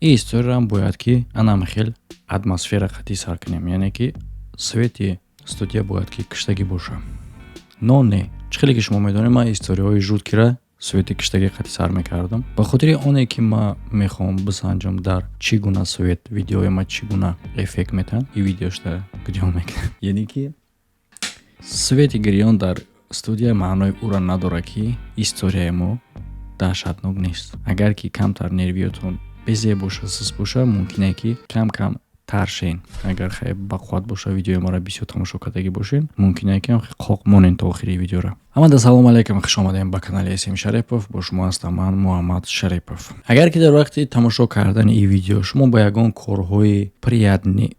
این история هم باید که انام خیل атмосфера خطی سر کنیم، یعنی که سویتی استودیا باید که کشتگی باشه. نه چخیلی که شما میدونید من استوریای جود کرده سویتی کشتگی خطی سر میکردم. به خاطر اونه که ما میخوام بسنجم در چگونه سویت ویدیوی ما چگونه افکت میتن این ویدیوش در گریان میکنه. یعنی که سویتی گریان در استودیا معنای او را نداره که استوریای ما دهشتناک نیست. اگر که کمتر نرویتون بزی باشه سس باشه ممکنه که کم ترشین. اگر خیلی بقوت باشه ویدیوی ما را بسیار تماشا کردگی باشین ممکنه که قاق مونین تا آخری ویدیو را. اما در سلام علیکم، خوش آمدین به کانال اسم شریپوف. با شما هستم من محمد شریپوف. اگر که در وقتی تماشا کردن این ویدیو شما با یگان کارهای приятні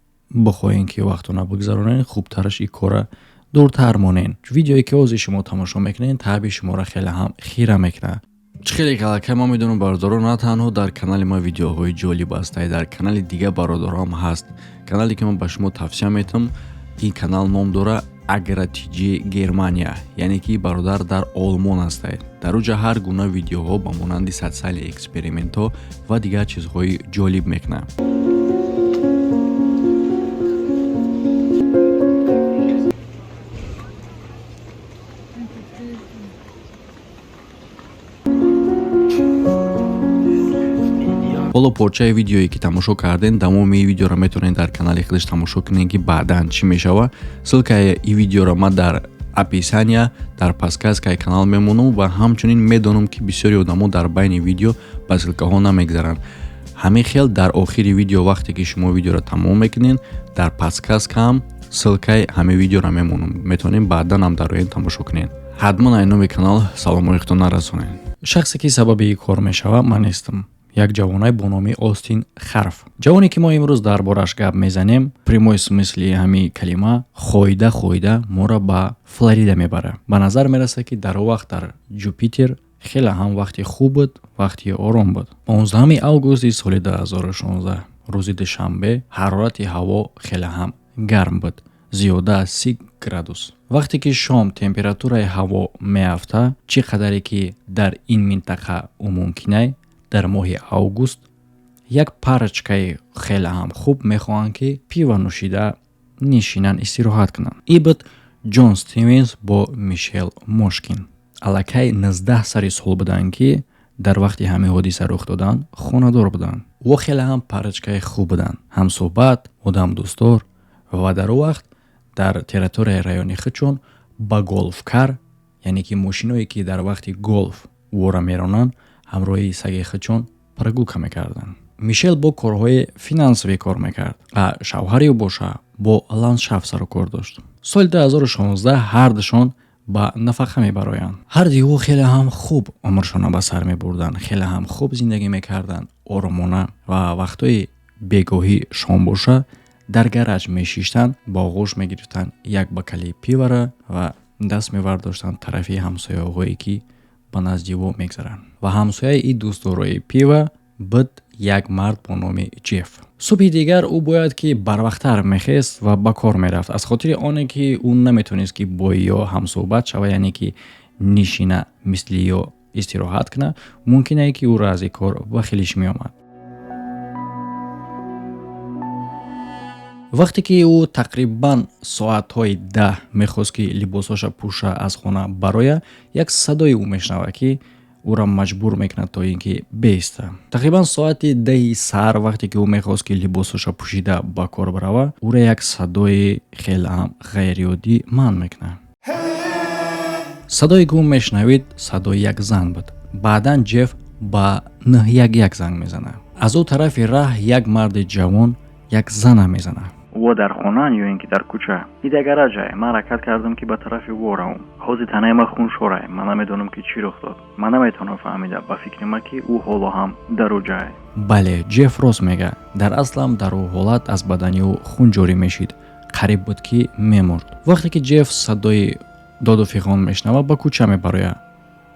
بخواین که وقتو نبگذرونین خوبترش این کار دورتر مونین. ویدیویی که از شما تماشا میکنین تعبیر شما را خیلی هم خیره میکنه. خیلی کلکه ما میدونم برادران نه تنها در کانال ما ویدیوهای جالب است، در کانال دیگه برادرام هست. کانالی که من به شما توصیه میتونم این کانال نام داره اگراتیجی گرمانیا، یعنی که برادر در آلمان است. در اونجا هر گونه ویدیوها با مانند 100 سال اکسپریمنت ها و دیگه چیزهای جالب میکنه. حالا پارچه ویدیویی که تماشا کردین تمام این ویدیو را میتونین در کانال خودش تماشا کنین که بعداً چی میشوه. سلکه این ویدیو را من در اپیسانیا در پادکست که کانال میمونم و همچنین میدونم که بسیاری آدما در بین ویدیو با سلکه ها نمیگذرن. همین خیل در آخری ویدیو وقتی که شما ویدیو را تمام میکنین در پادکست هم سلکه همه ویدیو را میمونم، میتونین بعداً هم در این تماشا کنین. حتما اینو کانال سلام علیکم نرسونین. شخصی که سبب این کار میشوه من نیستم. یک جوانای با نام آستین خرف. جوانی که ما امروز دربارش گپ میزنیم پریموی سمسلی همین کلمه خویده ما را به فلوریدا میبره. به نظر میرسه که در وقت در جوپیتر خیلی هم وقتی خوب بود، وقتی آرام بود. 15 اوگوست سال 2016 روز دوشنبه حرارت هوا خیلی هم گرم بود، زیاده از 30 گرادوس. وقتی که شام تمپراتور هوا میافته چقدری که در این منطقه ممکنه در ماه اوگوست یک پارچکای خیلی هم خوب میخوان که پیو نوشیده نشینن استراحت کنن. ای بود جون استیونز با میشل موشکین. الکی 19 سال بودن که در وقتی همه حادثه رخ دادن خانه دار بودن و خیلی هم پارچکای خوب بودن، هم صحبت آدم دوستدار و در وقت در تریتوری رایونی خودشون با گلف کار، یعنی که ماشینایی که در وقتی گلف ورا میرونن همراهی سگی خودشون پرگوکه میکردن. میشل با کارهای فینانسوی کار میکرد و شوهری باشه با لندشافت سر و کار داشت. سال 2016 هر دوشون با نفقه میبراین. هر دیو خیلی هم خوب عمرشون به سر میبردن، خیلی هم خوب زندگی میکردن، آرامانه و وقتای بیگاهی شام باشه در گراج میشیشتن، با آغوش میگرفتن یک بکلی پیوره و دست میورداشتن طرفی همسایه هایی که با نزدیو میگذرن. و همسایه ای دوستدارای پیوه بود یک مرد با نام جف. صبح دیگر او باید که بروقتر میخست و با کار میرفت، از خاطر آنه که اون نمیتونست که با یا هم صحبت شوه، یعنی که نشینه مثل یا استراحت کنه، ممکنه که او را از کار بخیلش میامد. وقتی که او تقریبا ساعتهای 10 میخواست که لباساش پوشه از خانه برای یک صدای او میشنوه که او را مجبور میکنه تا اینکه بیسته. تقریبا ساعت 10 سر وقتی که او میخواست که لباساش پوشیده با کار بروه او را یک صدای خیلی هم غیرعادی من میکنه. صدایی که او میشنوید صدای یک زن بود. بعدا جف با نه یک زنگ میزنه. از او طرف راه یک مرد جوان یک زن میزنه. و در خانه یا اینکه در کوچه ایده گراجه من حرکت کردم که به طرف وارم حوزی تنه ما خون شوره. من نمیدونم که چی رخ داد، من نمیتونم فهمیده. با فکر ما که او حالا هم در اوجه. بله جف راست میگه. در اصل هم در او حالت از بدنی او خون جاری میشید، قریب بود که میمرد. وقتی که جف صدای داد و فیغان میشنوه با کوچه میبره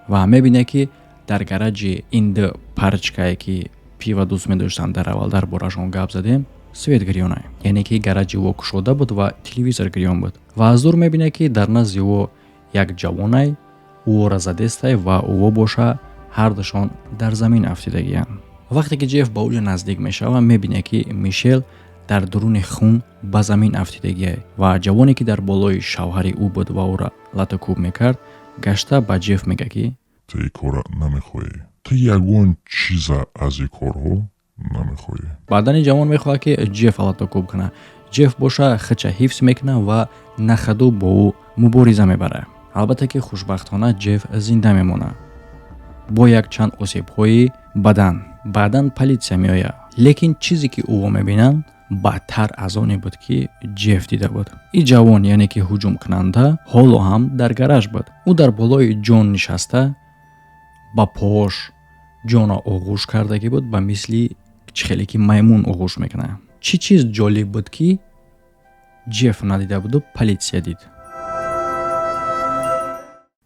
و میبینه که در گراج این دو پارچکایی که پیو دوست میداشتن در اول در بارشون گپ زدیم سویت گریانه، یعنی که گراج او کشوده بود و تلویزیون گریان بود و از دور میبینه که در نزد او یک جوانه او را زده است و او باشه هر دوشان در زمین افتیدگیان. вақте ки Ҷеф ба ӯ наздик мешавад, мебинад ки Мишел дар дуруни хун ба замин афтидагиай ва ҷавоне ки дар болои шавҳари ӯ буд ва ӯро латукуб мекард, гашта ба Ҷеф мегӯяд ки ту ин кора намехоҳӣ. Ту ягон чиза аз ин корҳо намехоҳӣ. баъдан ҷавон мехоҳад ки Ҷеф латукуб кунад. Ҷеф боша хича ҳифз мекунад ва нахаду бо ӯ мубориза мебарад. албатта ки хушбахтона Ҷеф зинда мемонад бо якчанд осебҳои бадан. баъдан политсия меояд, лекин чизе ки ӯ мебинанд бадтар аз оне буд ки Ҷеф дида буд. ин ҷавон яъне ки ҳуҷум кунанда ҳоло ҳам дар гараж буд. ӯ дар болои ҷон нишаста ба пош ҷонро оғӯш кардагӣ буд, ба мисли чихеле ки маймун оғӯш мекунад. чӣ чиз ҷолиб буд ки Ҷеф надида буду политсия дид.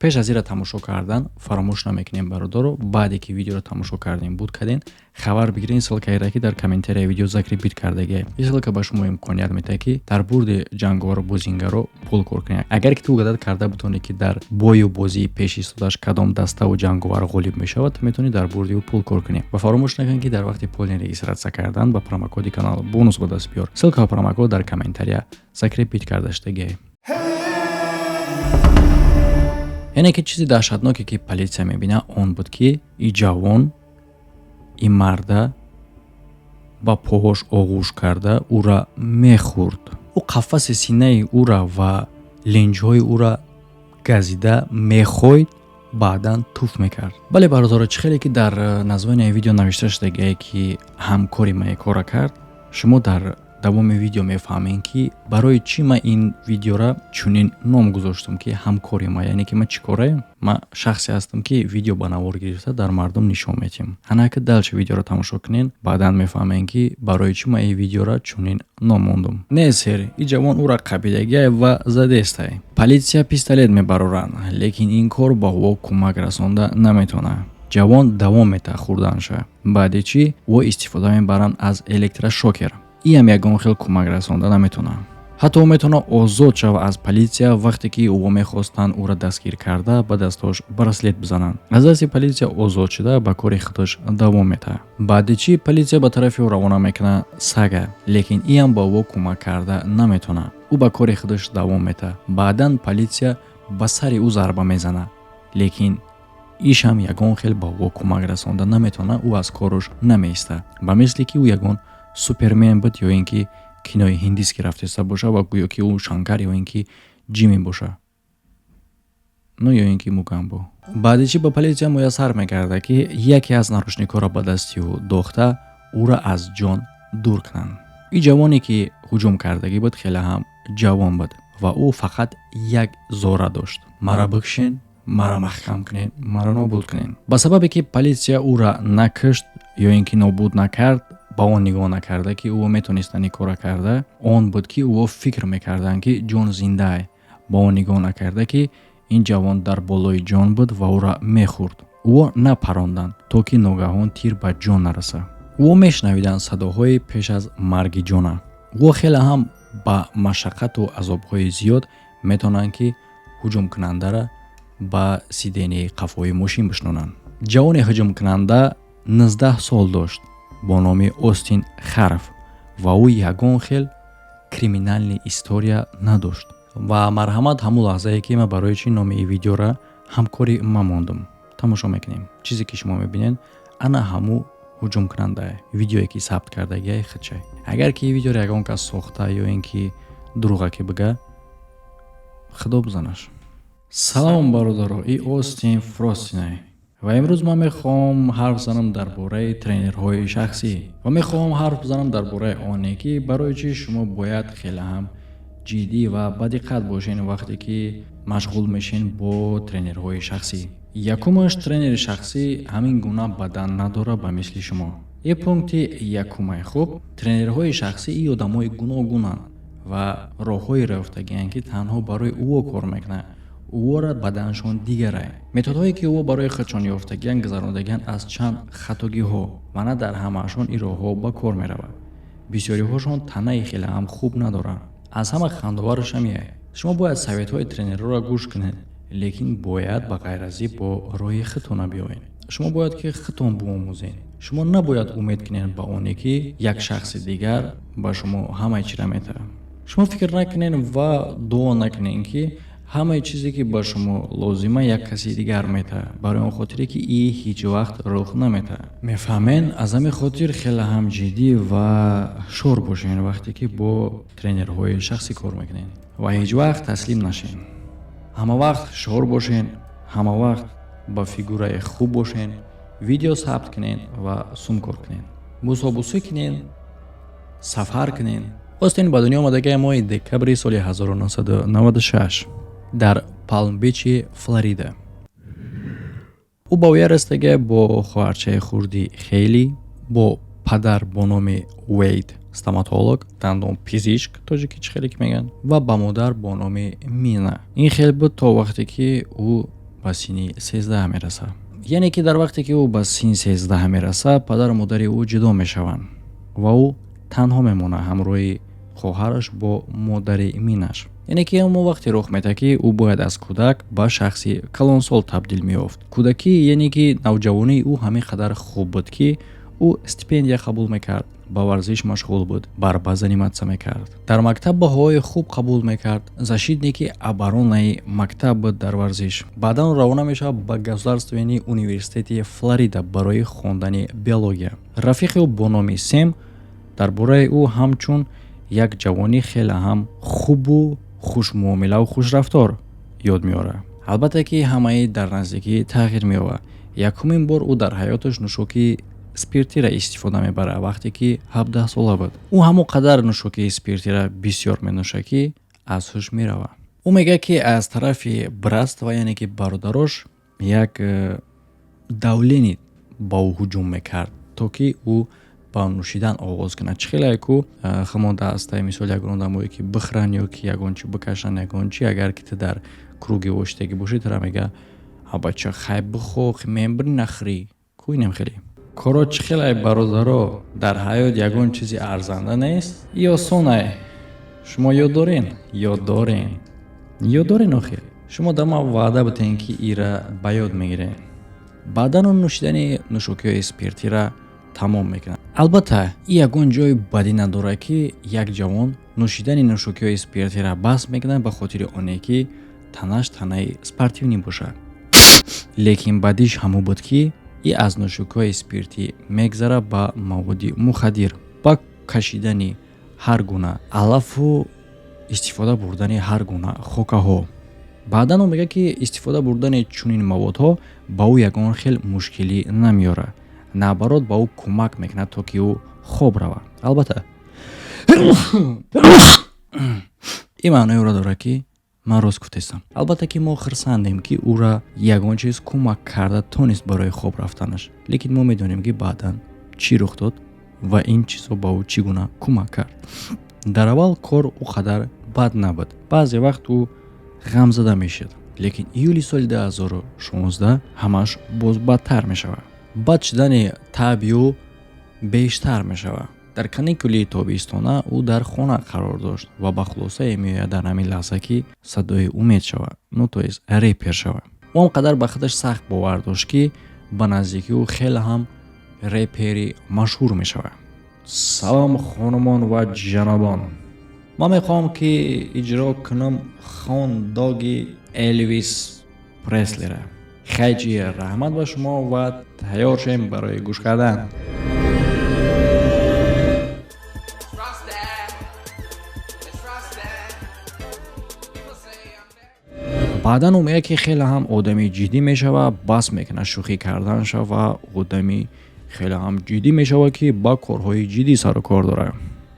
пеш аз ира тамошо кардан фаромӯш намекунем бародаро, баъде ки видеоро тамошо кардем буд карден, хабар бигирин ссилкаеро ки дар комментарияи видео закри бит кардагиай. ин ссилка ба шумо имконият медиҳад ки дар бурди ҷанговару бозингаро пул кор кунед. агар ки ту гадат карда бутонӣ ки дар бою бозии пешистодаш кадом dastavу ҷанговар ғолиб мешавад, метавонӣ дар бурди ӯ пул кор кунед. ва фаромӯш накунед ки дар вақти пулни регистратсия кардан ба промокоди канал бонус ба даст биёр. ссилка ва промокод дар комментария закри бит карда шудагиай. яъне ки чизи даҳшатноке ки политсия мебинад он буд ки ин ҷавон ин марда ба поҳош оғӯш карда ӯра мехӯрд. ӯ қафаси синаи ӯра ва ленҷҳои ӯра газида мехойд, баъдан туф мекард. бале бародаро, чӣ хеле ки дар назвони видео навишта шудагиае ки ҳамкори ма ин кора кард, шумо дар давоми видео мефаҳмем ки барои чӣ ман ин видеора чунин ном гузоштам ки ҳамкори ма, яъне ки ма чӣ кораем? Ман шахсе ҳастам ки видео ба навор гирифта дар мардум нишон медиҳам. ҳанаки далчи видеоро тамошо кунен, баъдан мефаҳмем ки барои чӣ ман ин видеора чунин ном мондам. Не сер, ин ҷавон ӯра қабидагиай ва задестай. Политсия пистолет мебароранд, лекин ин кор ба ӯ кӯмак расонда наметавонад. ҷавон давом метавонад хӯрданша. баъди чӣ ӯ истифода мебаранд аз электрошокер. ин ҳам ягон хел кӯмак расонда наметавонад. ҳатто ӯ метавонад озод шавад аз политсия вақте ки ӯ мехостанд ӯра дастгир карда ба дасташ браслет бизананд. аз дасти политсия озод шуда ба кори худаш давом метавонад. баъди чӣ политсия ба тарафи ӯ равона мекунад сага, лекин ин ҳам ба ӯ кӯмак карда наметавонад. ӯ ба кори худаш давом метавонад. баъдан политсия ба сари ӯ зарба мезанад, лекин иш ҳам ягон хел ба ӯ кӯмак расонда наметавонад. ӯ аз кораш намеистад, ба мисли ки ӯ ягон супермен буд ё ин ки кинои ҳиндиски рафтеста боша ва гӯё ки ӯ шанкар ё ин ки ҷимми боша, ну ё ин ки мукамбо. баъди чӣ ба политсия муяссар мегардад ки яке аз нарушникҳоро ба дасти ӯ дохта ӯра аз ҷон дур кунанд. ин ҷавоне ки ҳуҷум кардагӣ буд хеле ҳам ҷавон буд ва ӯ фақат як зора дошт: мара бикшен, мара маҳкам кунен, мара нобуд кунен. ба сабабе ки политсия ӯра накашт ё ин ки нобуд накард, ба он нигоҳ накарда ки ӯ метавонистанд ин кора карда, он буд ки ӯ фикр мекарданд ки ҷон зиндае. ба он нигоҳ накарда ки ин ҷавон дар болои ҷон буд ва ӯра мехӯрд. ӯ напаронданд то ки ногаҳон тир ба ҷон нарасад. ӯ мешнавиданд садоҳои пеш аз марги ҷона. ӯ хеле ҳам ба машаққату азобҳои зиёд метавонанд ки ҳуҷумкунандара ба сидени қафои мошин бишнонанд. ҷавони ҳуҷумкунанда 19 сол дошт бо номи Остин Харф ва ӯ ягон хел криминални история надошт. ва марҳамат, ҳамун лаҳзае ки ман барои чӣ номи ин видеора ҳамкори ман мондам. тамошо мекунем. чизе ки шумо мебинед ана ҳамун ҳуҷумкунандае. видеое ки сабт кардагиай хичай. агар ки ин видеоро ягон кас сохта ё ин ки дурӯғаке бига, худо бизанаш. салом бародаро, ин Остин Фростинай. ва имрӯз ман мехоҳам ҳарф занам дар бораи тренерҳои шахсӣ ва мехоҳам ҳарф занам дар бораи оне ки барои чӣ шумо бояд хеле ҳам ҷиддӣ ва бадиққат бошен вақте ки машғул мешен бо тренерҳои шахсӣ. якумаш, тренери шахсӣ ҳамин гуна бадан надорад ба мисли шумо. ин пункти якумай. хуб, тренерҳои шахсӣ ин одамои гуногунанд ва роҳҳои рафтагианд ки танҳо барои ӯ кор мекунанд. ӯра баданшон дигарай. методҳое ки ӯ барои худшон ёфтагиан гузаронидагианд аз чанд хатогиҳо ва на дар ҳамаашон ин роҳҳо ба кор меравад. бисёриҳошон танаи хеле ҳам хуб надоранд. аз ҳама хандовараш ҳамияй. шумо бояд советҳои тренерҳоро гӯш кунед, лекин бояд ба ғайр аз ин бо роҳи худтона биёед. шумо бояд ки худтон биомӯзед шумо набояд умед кунед ба оне ки як шахси дигар ба шумо ҳамаи чиро метавад. шумо фикр накунед ва дуо накунед ки ҳамаи чизе ки ба шумо лозима як каси дигар метавад, барои он хотире ки и ҳеҷ вақт рух наметавад. мефаҳмед? аз ҳамин хотир хеле ҳам ҷиддӣ ва шур бошед вақте ки бо тренерҳои шахсӣ кор мекунед ва ҳеҷ вақт таслим нашед. ҳама вақт шур бошед, ҳама вақт ба фигураи хуб бошед, видео сабт кунед ва сумкор кунед, мусобусӣ кунед, сафар кунед. остин ба дунё омадагии моҳи декабри соли 1996 дар Палм-Бичи, Флорида. ӯ ба оя растага бо хоҳарчаи хурди Хейли, бо падар бо номи Уэйд, стоматолог, дандонпизишк, тоҷикич хеле ки мегӯянд, ва ба модар бо номи Мина. ин хел буд то вақте ки ӯ ба синни 13 мерасад. яъне ки дар вақте ки ӯ ба синни 13 мерасад, падару модари ӯ ҷудо мешаванд ва ӯ танҳо мемонад ҳамроҳи хоҳараш бо модари Минаш. яъне ки ҳамон вақте рух метавад ки ӯ бояд аз кӯдак ба шахси калонсол табдил меёфт. кӯдакӣ яъне ки навҷавонии ӯ ҳамин қадар хуб буд ки ӯ стипендия қабул мекард, ба варзиш машғул буд, барба заниматся мекард. дар мактаб баҳои хуб қабул мекард, зашидне ки оборонаи мактаб буд дар варзиш. баъдан равона мешавад ба государственни университети Флорида барои хондани биология. рафиқи ӯ бо номи Сем дар бораи ӯ ҳамчун як ҷавони хеле ҳам хубу хушмуомилаву хушрафтор ёд меорад. албатта ки ҳамаи дар наздикӣ тағйир меёбад. якумин бор ӯ дар ҳаёташ нӯшокии спиртира истифода мебарад вақте ки 17 сола буд. ӯ ҳамон қадар нӯшокии спиртира бисёр менӯшад ки аз ҳуш меравад. ӯ мегӯяд ки аз тарафи братства яъне ки бародарош як давлени ба ӯ ҳуҷум мекард то ки ӯ ба нӯшидан оғоз кунад. чӣ хеле ку хамон дастаи мисол ягон одамое ки бихӯранд ё ки ягон чӣ бикашанд, ягон чӣ, агар ки ту дар круги вошитагӣ бошӣ, тара мега бача хай бихӯ, мембри нахӯрӣ, кӯинем хеле. коро чӣ хеле бародаро, дар ҳаёт ягон чизи арзанда нест? и осонае. шумо ёд дорен охир. шумо да ман ваъда битен ки ира ба ёд мегирем. баъдан он нӯшидани нӯшокиҳои спиртира тамом мекунад. албатта ин ягон ҷои бадӣ надорад ки як ҷавон нӯшидани нӯшокиҳои спиртира баҳс мекунад ба хотири оне ки танаш танаи спортивнӣ бошад. лекин бадиш ҳамон буд ки и аз нӯшокиҳои спиртӣ мегзарад ба маводи мухаддир, ба кашидани ҳар гуна алафу истифода бурдани ҳар гуна хокаҳо. баъдан он мегӯяд ки истифода бурдани чунин маводҳо ба ӯ ягон хел мушкилӣ намеорад. наоборот ба ӯ кӯмак мекунад то ки ӯ хоб равад. албатта ин маънои ӯро дорад ки ман рост гуфтаистам. албатта ки мо хирсандем ки ӯра ягон чиз кӯмак карда тонист барои хоб рафтанаш, лекин мо медонем ки баъдан чӣ рух дод ва ин чизҳо ба ӯ чӣ гуна кӯмак кард. дар аввал кор ӯ қадар бад набуд. баъзе вақт ӯ ғамзада мешуд, лекин июли соли 2016 ҳамаш боз бадтар мешавад. бад шудани таъби ӯ бештар мешавад. дар каникули тобистона ӯ дар хона қарор дошт ва ба хулосае меояд дар ҳамин лаҳза ки садои умед шавад, то есть репер шавад. ӯ он қадар ба худаш сахт бовар дошт ки ба наздикӣ ӯ хеле ҳам репери машҳур мешавад. салом хонумон ва ҷанобон, ман мехоҳам ки иҷро кунам хондоги Элвис Преслера. хайҷи раҳмат ба шумо ва тайёр шем барои гӯш кардан. баъдан ӯ мегӯяд ки хеле ҳам одами ҷиддӣ мешавад, бас мекунад шӯхӣ карданша ва одами хеле ҳам ҷиддӣ мешавад ки ба корҳои ҷиддӣ сару кор дорад.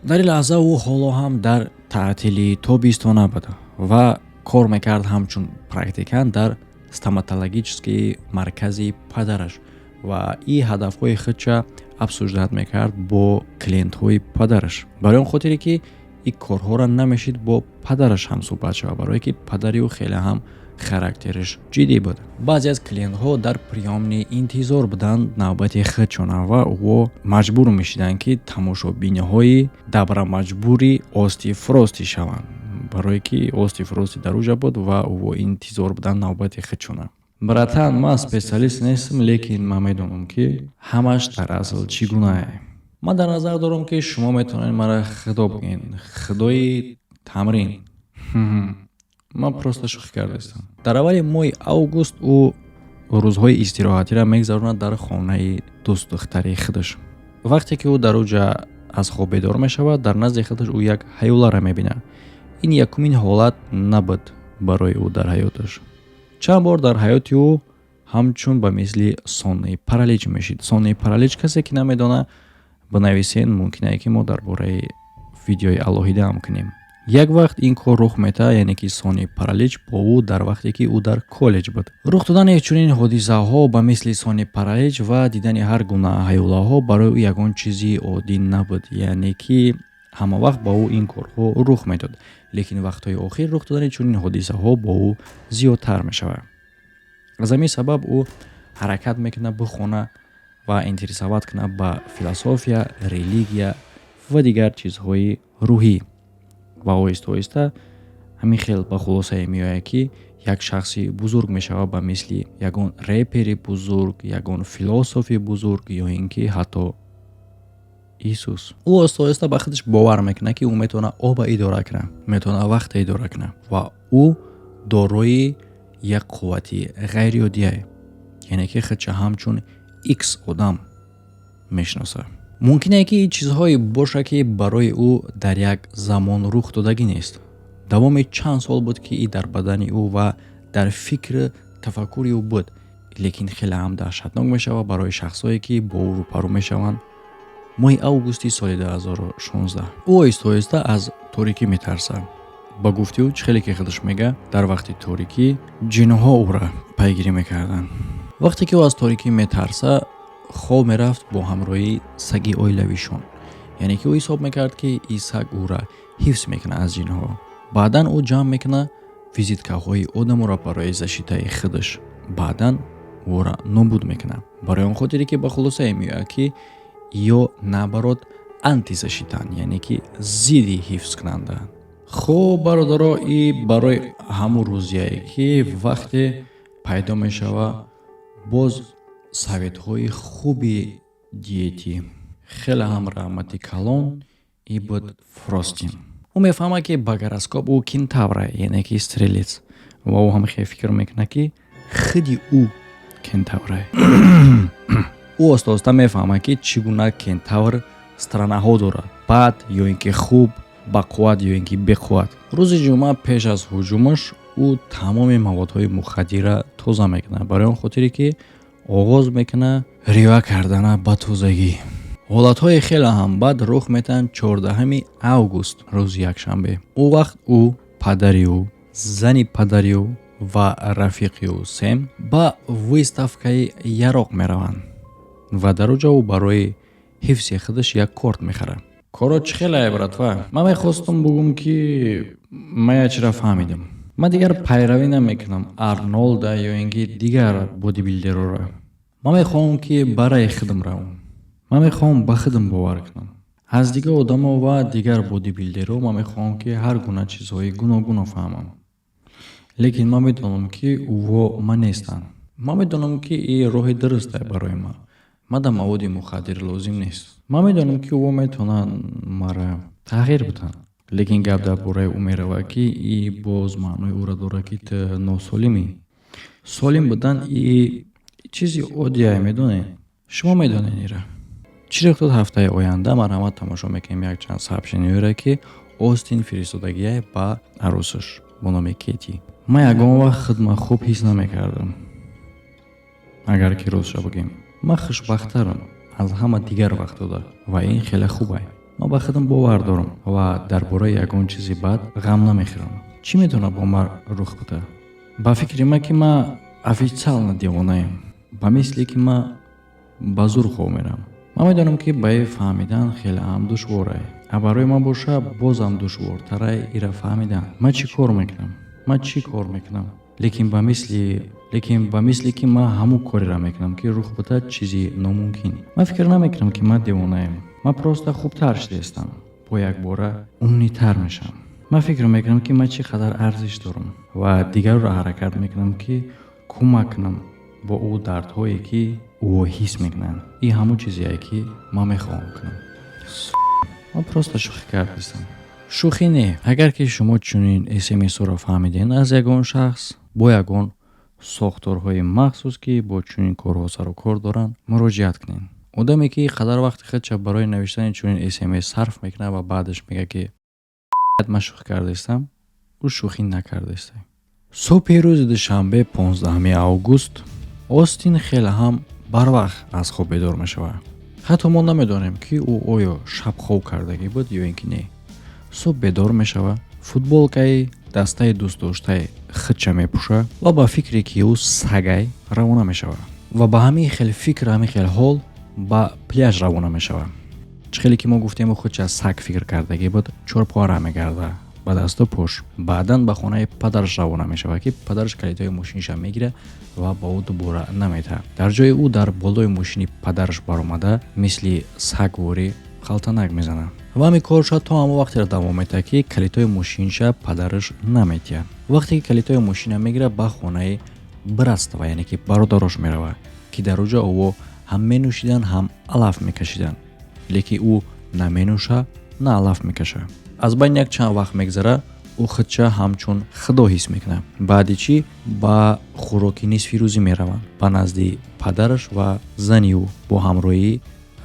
дар ин лаҳза ӯ ҳоло ҳам дар таътили тобистона буд ва кор мекард ҳамчун практикант дар стоматологическии маркази падараш ва ин ҳадафҳои худша обсуждат мекард бо клиентҳои падараш. барои он хотире ки ин корҳоро намешид бо падараш ҳам суҳбат шавад, барое ки падари ӯ хеле ҳам характериш ҷиддӣ буд. баъзе аз клиентҳо дар приёмни интизор буданд навбати худшона ва ӯ маҷбур мешиданд ки тамошобиниҳои дабрамаҷбури ости фрости шаванд, барое ки ости фрости дар уҷа буд ва ӯ интизор буданд навбати худшона. братан, ман специалист нестам, лекин ман медонам ки ҳамаш дар асл чӣ гунае. ман дар назар дорам ки шумо метавонед мара худо бигӯед, худои тамрин. ман просто шӯхӣ кардастам. дар аввали моҳи август ӯ рӯзҳои истироҳатиро мегзаронад дар хонаи дӯст духтари худаш. вақте ки ӯ дар оҷа аз хоб бедор мешавад, дар назди худаш ӯ як ҳаюларо мебинад. ин якумин ҳолат набуд барои ӯ дар ҳаёташ. чанд бор дар ҳаёти ӯ ҳамчун ба мисли соннаи паралич мешид. соннаи паралич касе ки намедона бинависен, мумкинае ки мо дар бораи видеои алоҳида ҳам кунем. як вақт ин кор рух метавад, яъне ки соннаи паралич бо ӯ дар вақте ки ӯ дар коллеҷ буд. рух додани чунин ҳодисаҳо ба мисли соннаи паралич ва дидани ҳар гуна ҳаюлаҳо барои ӯ ягон чизи оддӣ набуд, яъне ки ҳама вақт ба ӯ ин корҳо рух медод. лекин вақтҳои охир рух додани чунин ҳодисаҳо бо ӯ зиёдтар мешавад. аз ҳамин сабаб ӯ ҳаракат мекунад бихона ва интересоват кунад ба философия, религия ва дигар чизҳои рӯҳӣ. ва оҳиста оҳиста ҳамин хел ба хулосае меояд ки як шахси бузург мешавад ба мисли ягон репери бузург, ягон философи бузург ё ин ки ҳатто Исус. ӯ оҳиста оҳиста ба худаш бовар мекунад ки ӯ метавонад оба идора кунад, метавонад вақта идора кунад ва ӯ дорои як қуввати ғайриоддие, яъне ки худша ҳамчун X одам мешиносад. мумкинае ки чизҳое бошад ки барои ӯ дар як замон рух додагӣ нест. давоми чанд сол буд ки и дар бадани ӯ ва дар фикру тафаккури ӯ буд, лекин хеле ҳам даҳшатнок мешавад барои шахсое ки бо ӯ рӯпарӯ мешаванд. моҳи августи соли 2016 ӯ оҳиста оҳиста аз торикӣ метарсад. ба гуфти ӯ чӣ хеле ки худаш мега, дар вақти торикӣ ҷинҳо ӯро пайгирӣ мекарданд. вақте ки ӯ аз торикӣ метарса, хоб мерафт бо ҳамроҳии саги оилавишон, яъне ки ӯ ҳисоб мекард ки ин саг ӯро ҳифз мекунад аз ҷинҳо. баъдан ӯ ҷамъ мекунад визиткаҳои одаморо барои защитаи худаш. баъдан ӯро нобуд мекунад, барои он хотире ки ба хулосае меояд ки ё наоборот антизащитан, яъне ки зидди ҳифзкунанда. хуб бародаро, и барои ҳамун рӯзие ки вақте пайдо мешавад боз советҳои хуби диетӣ. хеле ҳам раҳмати калон и буд фростин. ӯ мефаҳмад ки ба гороскоп ӯ кентавра, яъне ки стрелец, ва ӯ ҳам хеле фикр мекунад ки худи ӯ кентавра. ӯ оста мефаҳмад ки чӣ гуна кентавр странаҳо дорад, бад ё ин ки хуб, бақувват ё ин ки беқувват. рӯзи ҷумъа пеш аз ҳуҷумаш ӯ тамоми маводҳои мухаддира тоза мекунад, барои он хотире ки оғоз мекунад рива кардана ба тозагӣ. ҳолатҳои хеле ҳам бад рух метаҳанд 14 август рӯзи якшанбе. ӯ вақт ӯ, падари ӯ, зани падари ӯ ва рафиқи ӯ Сем ба выставкаи яроқ мераванд ва дар оҷа ӯ барои ҳифзи худаш як корт мехарад. коро чӣ хелае, братва? ман мехостам бугум ки ман як чиро фаҳмидам. ман дигар пайравӣ намекунам Арнолда ё ин ки дигар бодибилдерора. ман мехоҳам ки барои худам равам. ман мехоҳам ба худам бовар кунам. аз дигар одамо ва дигар бодибилдерҳо ман мехоҳам ки ҳар гуна чизҳои гуногуно фаҳмам. лекин ман медонам ки ӯҳо ман нестанд. ман медонам ки ин роҳи дурусте барои ман. ман дар маводи мухаддир лозим нест. ман медонам ки ӯҳо метавонанд мара тағйир бидиҳанд. лекин гап дар бораи ӯ меравад ки ин боз маънои ӯро дорад ки ту носолимӣ. солим будан ин чизи оддие, медонед? шумо медонед ира. чӣ рух дод ҳафтаи оянда? марҳамат, тамошо мекунем якчанд сообщениёро ки Остин фиристодагия ба арӯсаш бо номи Кети. ман ягон вақт худман хуб ҳис намекардам. агар ки ростша бигем, ман хушбахттарам аз ҳама дигар вақтода ва ин хеле хубе. ман ба худам бовар дорам ва дар бораи ягон чизи бад ғам намехӯрам. чӣ метавонад бо ман рух бида? ба фикри ман ки ман официална девонаем, ба мисле ки ман ба зур хоб мерам. ман медонам ки ба ин фаҳмидан хеле ҳам душворе. а барои ман боша бозам душвортаре ира фаҳмидан. ман чӣ кор мекунам? лекин ба мисле ки ман ҳамун кореро мекунам ки рух бида чизи номумкин. ман фикр намекунам ки ман девонаем. ман просто хубтар шидестам. бо якбора умнитар мешам. ман фикр мекунам ки ман чӣ қадар арзиш дорам ва дигарро ҳаракат мекунам ки кӯмак кунам бо ӯ дардҳое ки ӯ ҳис мекунад. ин ҳамон чизее ки ман мехоҳам кунам. ман просто шӯхӣ кардистам. шӯхӣ не. агар ки шумо чунин смсро фаҳмиден аз ягон шахс бо ягон сохторҳои махсус ки бо чунин корҳо сару кор доранд муроҷиат кунед. одаме ки қадар вақти худша барои навиштани чунин смс сарф мекунад ва баъдаш мега ки ман шӯхӣ кардистам, ӯ шӯхӣ накардистам. субҳи рӯзи душанбе 15 август Остин хеле ҳам барвақт аз хоб бедор мешавад. ҳатто мо намедонем ки ӯ оё шабхоб кардагӣ буд ё ин ки не. субҳ бедор мешавад, футболкаи дастаи дӯстдоштаи худша мепӯшад ва ба фикре ки ӯ сагай равона мешавад ва ба ҳамин хел фикр, ҳамин хел ҳол ба пляж равона мешавад. чӣ хеле ки мо гуфтем ӯ худша саг фикр кардагӣ буд, чорпоҳара мегардад ба дасту пуш. баъдан ба хонаи падараш равона мешавад ки падараш калидҳои мошиниша мегирад ва ба ӯ дубора намедиҳад. дар ҷои ӯ дар болои мошини падараш баромада мисли сагвори халтанак мезанад ва ҳамин корша то ҳамон вақтеро давом метавад ки калидҳои мошиниша падараш наметиҳад. вақте ки калидҳои мошина мегирад ба хонаи братства, яъне ки бародарош меравад ки дар оҷа ӯ ҳам менӯшиданд, ҳам алаф мекашиданд. лекин ӯ наменӯша, на алаф мекашад. аз байни як чанд вақт мегзара, ӯ худша ҳамчун худо ҳис мекунад. баъди чӣ ба хӯроки нисфи рӯзӣ мераванд ба назди падараш ва зани ӯ бо ҳамроҳии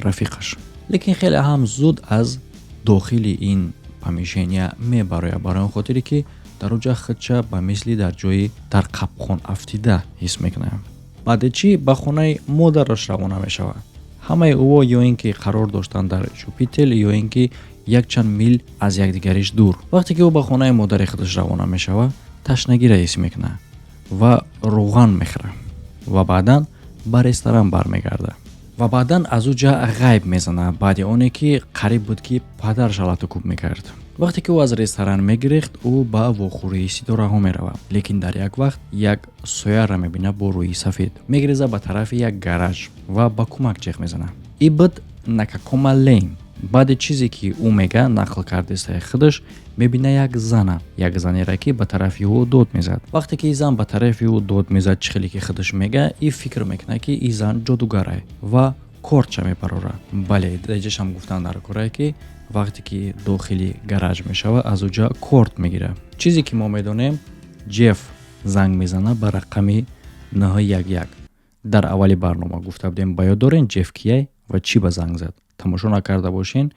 рафиқаш. лекин хеле ҳам зуд аз дохили ин помешения мебарояд, барои он хотире ки дар оҷа худша ба мисли дар ҷои дар қапхон афтида ҳис мекунад. баъди чӣ ба хонаи модараш равона мешавад. ҳамаи ӯҳо ё ин ки қарор доштанд дар Ҷупитер, ё ин ки якчанд мил аз якдигариш дур. вақте ки ӯ ба хонаи модари худаш равона мешавад, ташнагиро ҳис мекунад ва роған мехӯрад ва баъдан ба ресторан бармегардад ва баъдан аз ӯ ҷа ғайб мезанад, баъди оне ки қариб буд ки падараш алатукуб мекард. вақте ки ӯ аз ресторан мегирехт, ӯ ба вохӯрии сидораҳо меравад. лекин дар як вақт як сояра мебинад бо рӯи сафед. мегирезад ба тарафи як гараж ва ба кӯмак ҷех мезанад. и буд накакома лейн. баъди чизе ки ӯ мега нақл кардистаи худаш, мебина як занера ки ба тарафи ӯ дод мезад. вақте ки зан ба тарафи ӯ дод мезад, чӣ хеле ки худаш мега, и фикр мекунад ки и зан ҷодугар е ва кортча мепарорад. бале, деҷашам гуфтан дар корае ки вақте ки дохили гараж мешавад, аз оҷа корт мегирад. чизе ки мо медонем, ҷеф занг мезанад ба рақами 911. дар аввали барнома гуфта будем, ба ёд дорен ҷеф кияй ва чӣ ба занг зад. тамошо накарда бошен,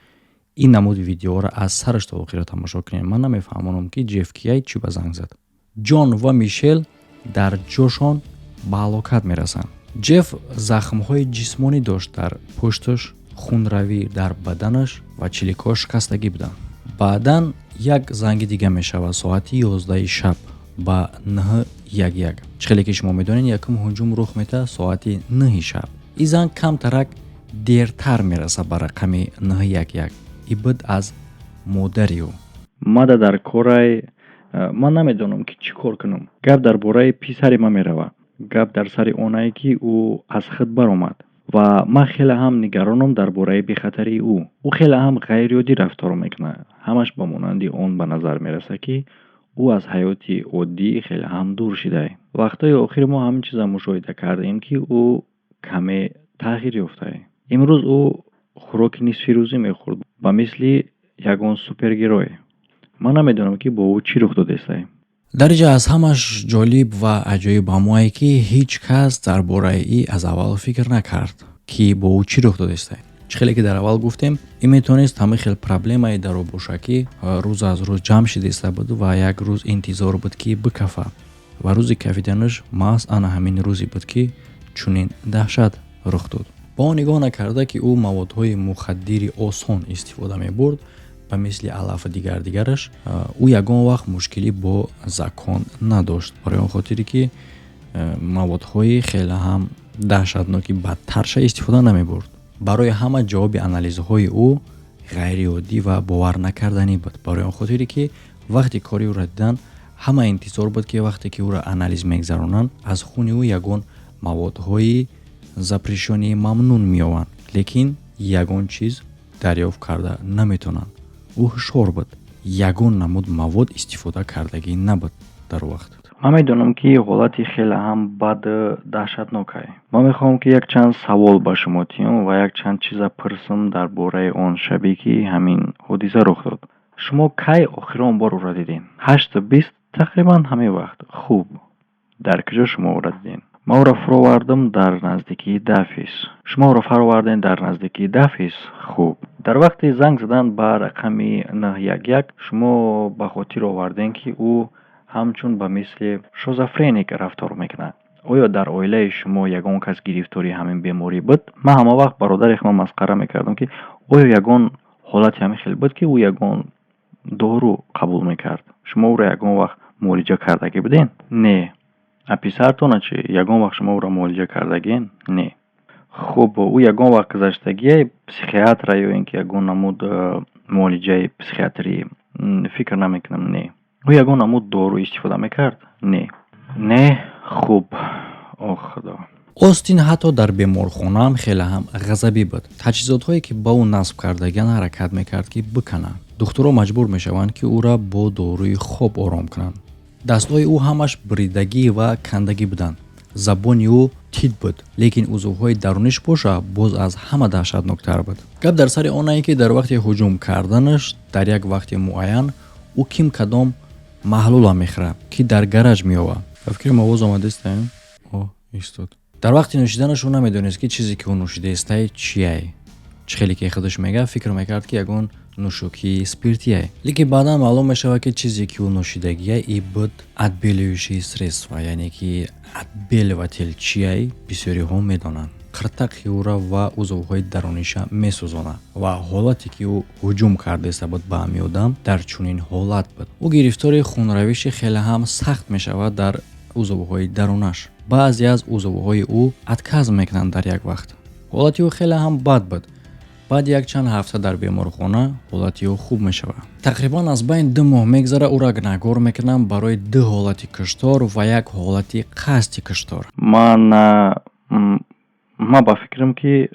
ин намуди видеоро аз сараш то охира тамошо кунед. ман намефаҳмонам ки ҷеф кияй чӣ ба занг зад. ҷон ва мишел дар ҷошон ба ҳалокат мерасанд. ҷеф захмҳои ҷисмонӣ дошт дар пушташ, хунравӣ дар баданаш ва чиликҳош шикастагӣ буданд. баъдан як занги дига мешавад соати 11 шаб ба 911. чӣ хеле ки шумо медонед, якум ҳуҷум рух метавад соати 9 шаб. ин занг камтарак дертар мераса ба рақами 911. и буд аз модари ӯ. мада дар корай ман намедонам ки чӣ кор кунам. гап дар бораи писари ман меравад. гап дар сари онае ки ӯ аз худ баромад ва ман хеле ҳам нигаронам дар бораи бехатарии ӯ. ӯ хеле ҳам ғайриоддӣ рафтор мекунад. ҳамаш ба монанди он ба назар мерасад ки ӯ аз ҳаёти оддӣ хеле ҳам дур шидааст. вақтҳои охир мо ҳамин чиза мушоҳида кардаем ки ӯ каме тағйир ёфтааст. имрӯз ӯ хӯроки нисфи рӯзӣ мехӯрд ба мисли ягон супергерой. ман намедонам ки бо ӯ чӣ рух додааст. дар ҷа аз ҳамаш ҷолиб ва аҷоиб ҳамое ки ҳеҷ кас дар бораи ин аз аввал фикр накард ки бо ӯ чӣ рух додааст. чӣ хеле ки дар аввал гуфтем, ин метавонист ҳамин хел проблемае даро бошад ки рӯз аз рӯз ҷамъ шидиста буд ва як рӯз интизор буд ки бикафа ва рӯзи кафиданаш маҳз ана ҳамин рӯзе буд ки чунин таҳшат рух дод. ба он нигоҳ накарда ки ӯ маводҳои мухаддири осон истифода мебурд ба мисли алафу дигараш, ӯ ягон вақт мушкилӣ бо закон надошт, барои он хотире ки маводҳои хеле ҳам даҳшатноки бадтарша истифода намебурд. барои ҳама ҷавоби анализҳои ӯ ғайриоддӣ ва бовар накарданӣ буд, барои он хотире ки вақти кори ӯро дидан, ҳама интизор буд ки вақте ки ӯро анализ мегзаронанд, аз хуни ӯ ягон маводҳои запрещёнии мамнун меёванд, лекин ягон чиз дарёфт карда наметавонанд. ӯ ҳушёр буд, ягон намуд мавод истифода кардагӣ набуд дар вақт. ман медонам ки ҳолати хеле ҳам бад даҳшатнок ай. Ман мехоҳам ки якчанд савол ба шумо тиём ва якчанд чиза пурсам дар бораи он шабе ки ҳамин ҳодиса рух дод. шумо кай охирон бор ӯро дидин? 8:20 тақрибан ҳамин вақт. хуб, дар куҷо шумо ӯро дидин? ман ӯро фаровардам дар наздикии Дафис. шумо ӯро фаровардем дар наздикии Дафис? хуб, дар вақти занг задан ба рақами 911 шумо ба хотир овардем ки ӯ ҳамчун ба мисли шизофреник рафтор мекунад. оё дар оилаи шумо ягон кас гирифтори ҳамин беморӣ буд? ман ҳама вақт бародари худам масхара мекардам ки оё ягон ҳолати ҳамин хел буд ки ӯ ягон дору қабул мекард. шумо ӯро ягон вақт муолиҷа кардагӣ буден? Не. а писартона чӣ? ягон вақт шумо ӯро муолиҷа кардагин? Не. хуб, ӯ ягон вақт гузаштагияи психиатра ё ин ки ягон намуд муолиҷаи психиатрӣ? фикр намекунам. Не. ӯ ягон намуд дору истифода мекард? Не. Не? хуб. о худо. остин ҳатто дар беморхона ҳам хеле ҳам ғазабӣ буд. таҷҳизотҳое ки ба ӯ насб кардагиан ҳаракат мекард ки бикана. духтуро маҷбур мешаванд ки ӯро бо доруи хоб ором кунанд. дастҳои ӯ ҳамаш бридагӣ ва кандагӣ буданд. забони ӯ тит буд, лекин узувҳои даруниш боша боз аз ҳама даҳшатноктар буд. гап дар сари онае ки дар вақти ҳуҷум карданаш дар як вақти муайян ӯ ким кадом маҳлула мехӯрад ки дар гараж меёва. ба фикри овоз омадистем? истод. дар вақти нӯшиданаш ӯ намедонист ки чизе ки ӯ нӯшидаистай чияй. чӣ хеле ки худаш мега фикр мекард ки ягон нӯшокии спиртияй. лекин баъдан маълум мешавад ки чизе ки ӯ нӯшидагияй и буд отбеливающие средства, яъне ки отбеливатель чияй бисёриҳо медонанд. қиртақи ӯро ва узувҳои даруниша месӯзонад ва ҳолате ки ӯ ҳуҷум кардаиста буд ба ҳамин одам дар чунин ҳолат буд. ӯ гирифтори хунравиши хеле ҳам сахт мешавад дар узувҳои дарунаш. баъзе аз узувҳои ӯ отказ мекунанд дар як вақт. ҳолати ӯ хеле ҳам бад буд. баъди якчанд ҳафта дар беморхона ҳолати ӯ хуб мешавад. тақрибан аз байни 2 моҳ мегзара ӯро гунаҳгор мекунанд барои 2 ҳолати куштор ва 1 ҳолати қасди куштор. ман ба фикрам ки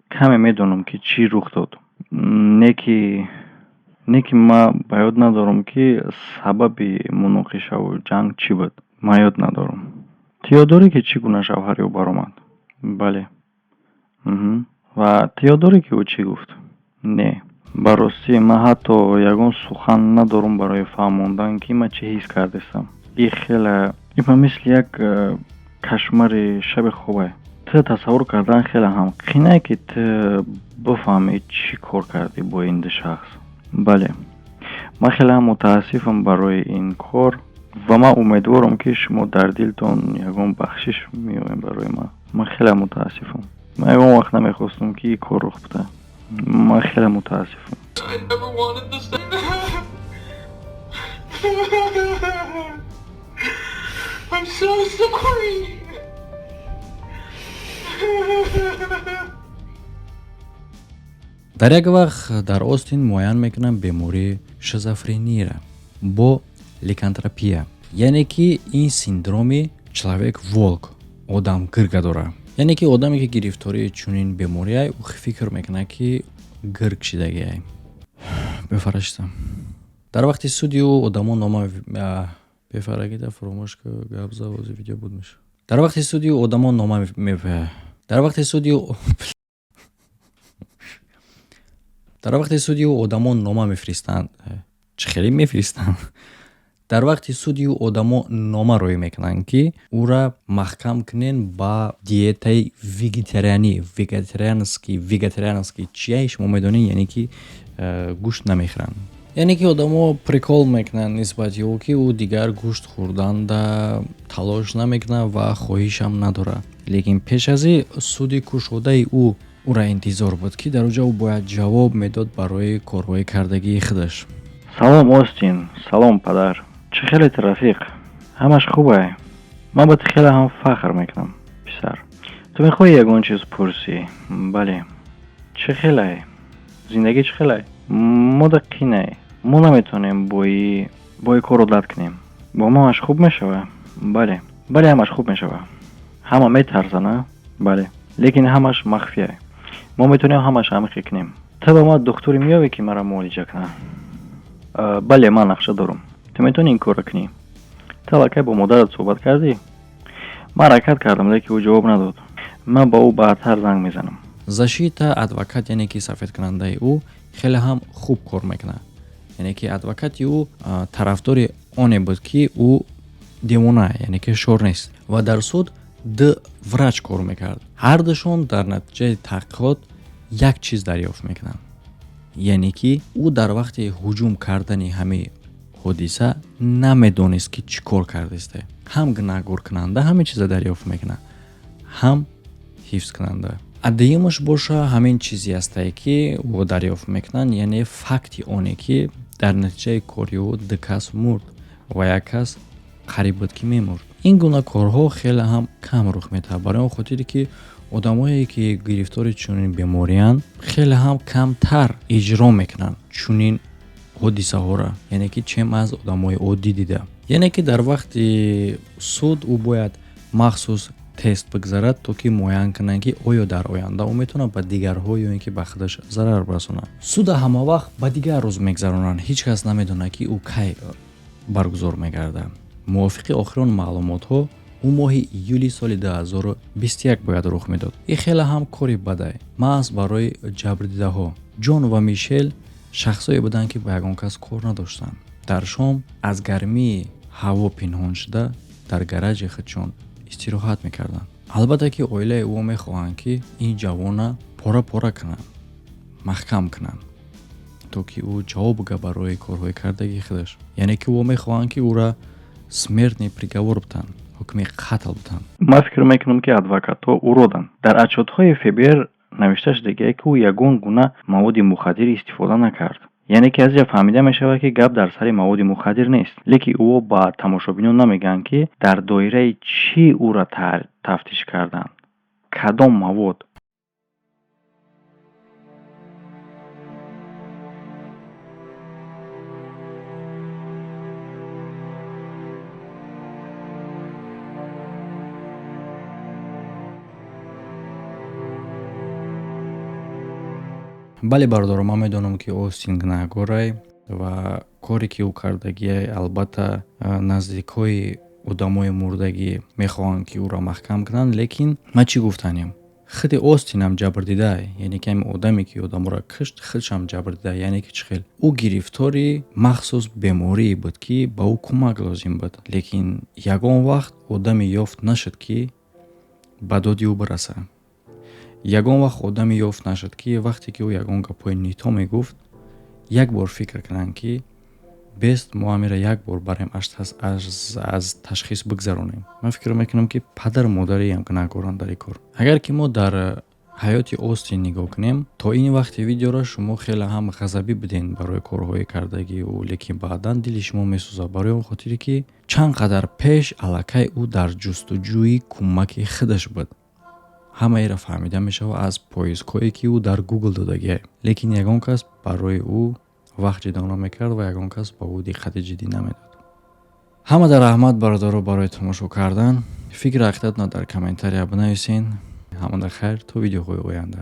каме медонам ки чӣ рух дод. не ки ман ба ёд надорам ки сабаби муноқишаву ҷанг чӣ буд. ман ёд надорам. ту ёд дорӣ ки чӣ гуна шавҳари ӯ баромад? бале. ва ту ёд дорӣ ки ӯ чӣ гуфт? Не. ба ростӣ ман ҳатто ягон сухан надорам барои фаҳмондан ки ман чӣ ҳис кардастам. ин мисли як кашмари шаби хобай. ту тасаввур кардан хеле ҳам қиинае ки ту бифаҳмӣ чӣ кор кардӣ бо ин ду шахс. бале. ман хеле ҳам мутаассифам барои ин кор ва ман умедворам ки шумо дар дилтон ягон бахшиш меёбем барои ман. ман хеле мутаассифам. ман ягон вақт намехостам ки ин кор рух буда. ман хеле мутаассифам. I'm so sorry. дар як вақт дар остин муайян мекунанд бемории шизофрениира бо ликантропия, яъне ки ин синдроми человек волк, одам гирга дора. яъне ки одаме ки гирифтории чунин бемориай ӯ фикр мекунад ки гирг шидагиай. бефарашта дар вақти суди ӯ одамон нома бефарагида фаромӯш ки гап завози видео буд меша. дар вақти суди ӯ одамон нома дар вақти суди ӯ одамон нома мефиристанд. чӣ хеле мефиристанд? дар вақти суди ӯ одамон нома рӯй мекунанд ки ӯра маҳкам кунен ба диетаи вегетарианский чияй шумо медонед, яъне ки гӯшт намехӯранд. яъне ки одамо прикол мекунанд нисбати ӯ ки ӯ дигар гӯшт хӯрданда талош намекунад ва хоҳишам надорад. лекин пеш аз ин суди кушодаи ӯ ӯра интизор буд ки дар оҷа ӯ бояд ҷавоб медод барои корҳои кардагии худаш. салом остин. салом падар. чӣ хеле рафиқ? ҳамаш хубай? ман ба ту хеле ҳам фахр мекунам писар. ту мехоҳӣ ягон чиз пурсӣ? бале. чӣ хелай? зиндагӣ чӣ хелай? мода қинай. мо наметонем бо ин кор одат кунем. бо ма ҳамаш хуб мешава? бале. бале, ҳамаш хуб мешава. ҳама метарсана? бале. лекин ҳамаш махфия. мо метонем ҳамаш амиқӣ кунем. ту ба ма духтуре меёвӣ ки маро муолиҷа кунад? бале, ман нақша дорам. ту метонӣ ин корро кунӣ? талакай бо модарат суҳбат кардӣ? ман ҳаракат кардам, лекин ӯ ҷавоб надод. ман ба ӯ баъдтар занг мезанам. Защита адвокат яъне ки сафедкунандаи ӯ хеле ҳам хуб кор мекунад. Яъне ки адвокати ӯ тарафдори оне буд ки ӯ девона, яъне ки шор нест. Ва дар суд ду врач кор мекард. ҳар душон дар натиҷаи таҳқиқот як чиз дарёфт мекунанд. яъне ки ӯ дар вақти ҳуҷум кардани ҳамаи ҳодиса намедонист ки чӣ кор кардисте. ҳам гунаҳкоркунанда ҳамин чиза дарёфт мекунад, ҳам ҳифзкунанда. Аддаимаш боша ҳамин чизе астае ки ӯ дарёфт мекунанд, яъне факти оне ки дар натиҷаи кори ӯ ду кас мурд ва як кас қариб буд ки мемурд. ин гуна корҳо хеле ҳам кам рух медиҳад, барои он хотире ки одамое ки гирифтори чунин бемориянд хеле ҳам камтар иҷро мекунанд чунин ҳодисаҳоро, яъне ки чем аз одамои оддӣ дида. яъне ки дар вақти суд ӯ бояд махсус тест бигзарад, то ки муайян кунанд ки оё дар оянда ӯ метавонад ба дигарҳо ё ин ки ба худаш зарар расонад. суда ҳама вақт ба дигар рӯз мегзаронанд, ҳеҷ кас намедонад ки ӯ кай баргузор мегардад. мувофиқи охирон маълумотҳо ӯ моҳи июли соли 2021 бояд рух медод. ин хеле ҳам кори бадай маҳз барои ҷабрдидаҳо. ҷон ва мишел шахсое буданд ки ба ягон кас кор надоштанд. дар шом аз гармии ҳаво пинҳон шуда дар гаражи худшон истироҳат мекарданд. албатта ки оилаи ӯ мехоҳанд ки ин ҷавона пора пора кунанд, маҳкам кунанд, то ки ӯ ҷавоб бига барои корҳои кардагии худаш. яъне ки ӯ мехоҳанд ки ӯра смертный приговор бутанд, ҳукми қатл бутанд. ман фикр мекунам ки адвокатҳо уроданд. дар отчётҳои ФБР навишта шудагие ки ӯ ягон гуна маводи мухаддир истифода накард. яъне ки аз ҷо фаҳмида мешавад ки гап дар сари маводи мухаддир нест, лекин ӯ ба тамошобинон намегӯянд ки дар доираи чӣ ӯра тафтиш карданд, кадом мавод. бале бародаро, ман медонам ки Остин гунаҳгорай ва коре ки ӯ кардагие албатта наздикҳои одамои мурдагӣ мехоҳанд ки ӯро маҳкам кунанд, лекин ман чӣ гуфтанем, худи Остинам ҷабрдида, яъне ки ҳамин одаме ки одаморо кушт худшам ҷабрдида, яъне ки чӣ хел ӯ гирифтори махсус беморие буд ки ба ӯ кӯмак лозим буд, лекин ягон вақт одаме ёфт нашуд ки ба доди ӯ бираса. ягон вақт одаме ёфт нашуд ки вақте ки ӯ ягон гапҳои нито мегуфт, як бор фикр кунанд ки бест мо ҳамира як бор барем аз ташхис бигзаронем. ман фикр мекунам ки падару модариам гунаҳгоранд дар ин кор. агар ки мо дар ҳаёти Остин нигоҳ кунем, то ин вақти видеоро шумо хеле ҳам ғазабӣ буден барои корҳои кардагии ӯ, лекин баъдан дили шумо месӯзад, барои он хотире ки чанд қадар пеш аллакай ӯ дар ҷустуҷӯи кӯмаки худаш буд. ҳамаеро фаҳмида мешавад аз поискҳое ки ӯ дар Google додагие, лекин ягон кас барои ӯ вақт ҷидона мекард ва ягон кас ба ӯ диққати ҷиддӣ намедод. ҳамада раҳмат бародаро барои тамошо кардан. фикр ақидатона дар комментария бинависен. ҳамада хайр то видеоҳои оянда.